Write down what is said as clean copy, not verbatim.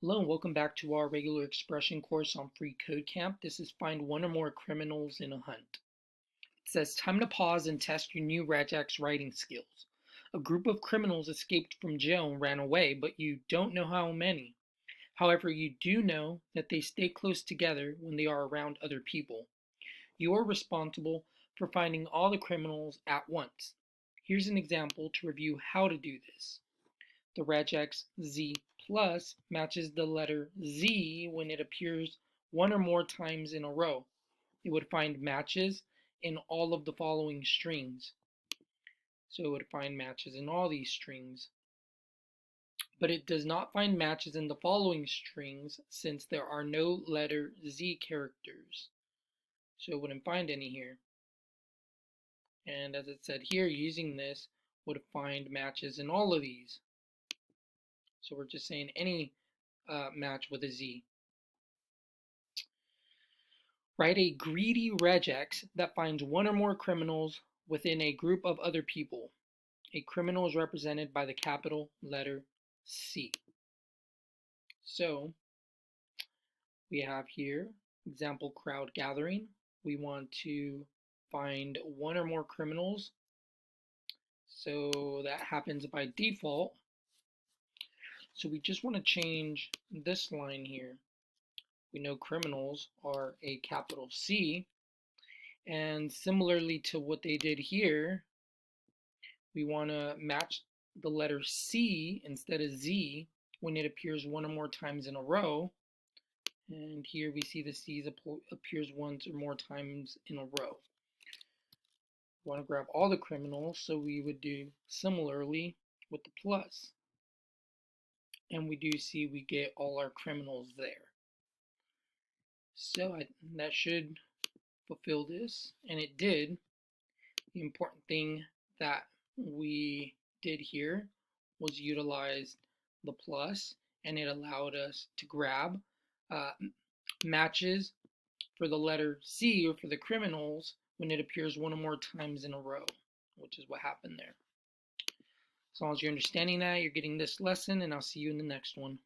Hello and welcome back to our regular expression course on Free Code Camp. This is find one or more criminals in a hunt. It says time to pause and test your new regex writing skills. A group of criminals escaped from jail and ran away, but you don't know how many. However, you do know that they stay close together when they are around other people. You are responsible for finding all the criminals at once. Here's an example to review how to do this. The regex z plus matches the letter z when it appears one or more times in a row. It would find matches in all of the following strings. So it would find matches in all these strings. But it does not find matches in the following strings since there are no letter z characters. So it wouldn't find any here. And as it said here, using this would find matches in all of these. So we're just saying any match with a z. Write a greedy regex that finds one or more criminals within a group of other people. A criminal is represented by the capital letter C. So we have here example crowd gathering. We want to find one or more criminals. So that happens by default. So we just want to change this line here. We know criminals are a capital C. And similarly to what they did here, we want to match the letter C instead of Z when it appears one or more times in a row. And here we see the C appears once or more times in a row. We want to grab all the criminals, so we would do similarly with the plus. And we do see we get all our criminals there. So that should fulfill this, and it did. The important thing that we did here was utilize the plus, and it allowed us to grab matches for the letter C or for the criminals when it appears one or more times in a row, which is what happened there. As long as you're understanding that, you're getting this lesson, and I'll see you in the next one.